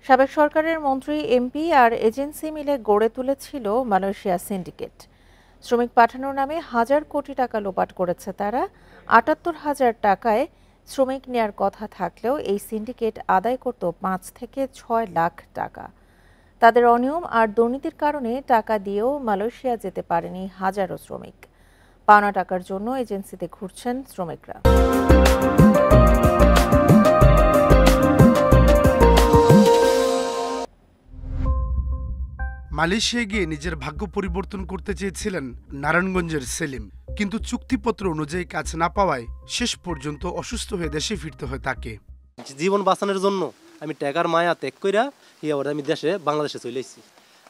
সাবেক সরকারের মন্ত্রী, এমপি আর এজেন্সি মিলে গড়ে তুলেছিল মালয়েশিয়া সিন্ডিকেট। শ্রমিক পাঠানোর নামে হাজার কোটি টাকা লোপাট করেছে তারা। ৭৮,০০০ টাকায় শ্রমিক নেয়ার কথা থাকলেও এই সিন্ডিকেট আদায় করত ৫ থেকে ৬ লাখ টাকা। তাদের অনিয়ম আর দুর্নীতির কারণে টাকা দিয়েও মালয়েশিয়া যেতে পারেনি হাজারো শ্রমিক। পাওনা টাকার জন্য এজেন্সিতে ঘুরছেন শ্রমিকরা। মালয়েশিয়ায় গিয়ে নিজের ভাগ্য পরিবর্তন করতে চেয়েছিলেন নারায়ণগঞ্জের সেলিম, কিন্তু চুক্তিপত্র অনুযায়ী কাজ না পাওয়ায় শেষ পর্যন্ত অসুস্থ হয়ে দেশে ফিরতে হয় তাকে। জীবন বাঁচানোর জন্য আমি টাকার মায়া ত্যাগ কইরা আমি বাংলাদেশে চলে এসেছি।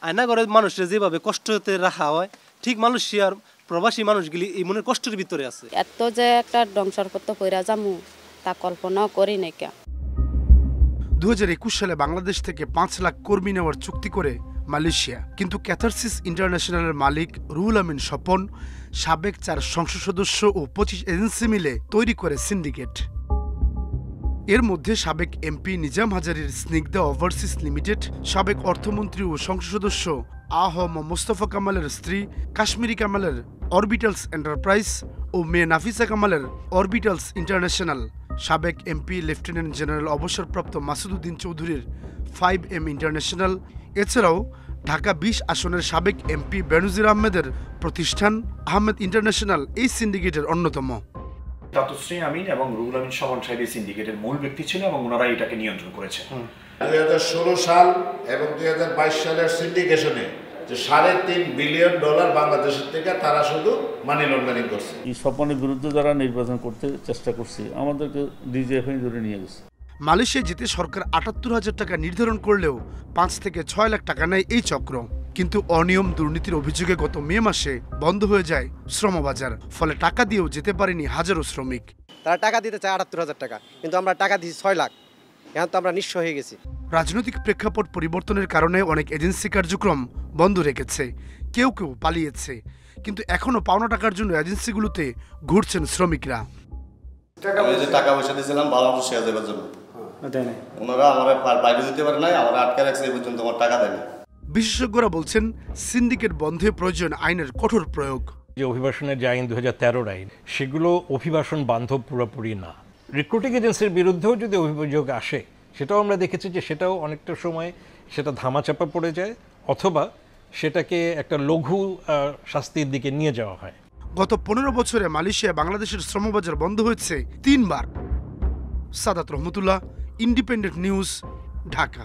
আয়না করে মানুষের যেভাবে কষ্টতে রাখা হয়, ঠিক মালয়েশিয়ার প্রবাসী মানুষগুলি এই মনের কষ্টের ভিতরে আছে। এত যে একটা ধ্বংসর করতে কইরা যামু তা কল্পনা করি নাই। ২০২১ সালে বাংলাদেশ থেকে ৫ লাখ কর্মী নেওয়ার চুক্তি করে মালয়েশিয়া, কিন্তু ক্যাথারসিস ইন্টারন্যাশনালের মালিক রুহুল আমিন স্বপন, সাবেক ৪ সংসদ সদস্য ও ২৫ এজেন্সি মিলে তৈরি করে সিন্ডিকেট। এর মধ্যে সাবেক এমপি নিজাম হাজারীর স্নিগ্ধা ওভারসিজ লিমিটেড, সাবেক অর্থমন্ত্রী ও সংসদ সদস্য আহম মোস্তফা কামালের স্ত্রী কাশ্মীরি কামালের অরবিটালস এন্টারপ্রাইজ ও মেয়ে নাফিসা কামালের অরবিটালস ইন্টারন্যাশনাল, সাবেক এমপি লেফটেন্যান্ট জেনারেল অবসরপ্রাপ্ত মাসুদউদ্দিন চৌধুরীর 5M ইন্টারন্যাশনাল, এছাড়াও ঢাকা ২০ আসনের সাবেক এমপি বেনজির আহমেদের প্রতিষ্ঠান আহমেদ ইন্টারন্যাশনাল এই সিন্ডিকেটের অন্যতম। তাতশ্রী আমিন এবং রুহুল আমিন স্বপন সাহেব এই সিন্ডিকেটের মূল ব্যক্তি ছিল এবং ওনারা এটাকে নিয়ন্ত্রণ করেছে। ২০১৬ সাল এবং ২০২২ সালের সিন্ডিকেশনে যে $৩.৫ বিলিয়ন বাংলাদেশের থেকে তারা শুধু মানি লন্ডারিং করছে। এই স্বপনের বিরুদ্ধে যারা নির্বাচন করতে চেষ্টা করছে আমাদেরকে ডিজিএফআই ধরে নিয়ে গেছে। মালয়েশিয়া যেতে সরকার ৭৮,০০০ টাকা নির্ধারণ করলেও ৫ থেকে ৬ লাখ টাকা নেয় এই চক্র। কিন্তু অনিয়ম দুর্নীতির অভিযোগে গত মে মাসে বন্ধ হয়ে যায় শ্রমবাজার, ফলে টাকা দিয়েও যেতে পারেনি হাজারো শ্রমিক। তারা টাকা দিতে চায় ৭৮,০০০ টাকা, কিন্তু আমরা টাকা দিচ্ছি ৬ লাখ। এখন তো আমরা নিঃস্ব হয়ে গেছি। রাজনৈতিক প্রেক্ষাপট পরিবর্তনের কারণে অনেক এজেন্সি কার্যক্রম বন্ধ রেখেছে, কেউ কেউ পালিয়েছে, কিন্তু এখনো পাওনা টাকার জন্য এজেন্সিগুলোতে ঘুরছেন শ্রমিকরা। টাকা পয়সা দিয়েছিলাম ভালো মতো শেয়ার দেওয়ার জন্য, ওনারা আমার বাইরে দিতে পারে নাই, আমার আটকে রাখছে, এই পর্যন্ত আমার টাকা দেয়নি। বিশেষজ্ঞরা বলছেন সিন্ডিকেট বন্ধে প্রয়োজন আইনের কঠোর প্রয়োগ। যে অভিবাসনের যে আইন ২০১৩ আইন, সেগুলো অভিবাসন বান্ধব পুরোপুরি না। রিক্রুটিং এজেন্সির বিরুদ্ধেও যদি অভিযোগ আসে, সেটাও আমরা দেখেছি যে সেটাও অনেকটা সময় সেটা ধামাচাপা পড়ে যায়, অথবা সেটাকে একটা লঘু শাস্তির দিকে নিয়ে যাওয়া হয়। গত ১৫ বছরে মালয়েশিয়া বাংলাদেশের শ্রমবাজার বন্ধ হয়েছে ৩ বার। সাদাত রহমতুল্লাহ, ইন্ডিপেন্ডেন্ট নিউজ, ঢাকা।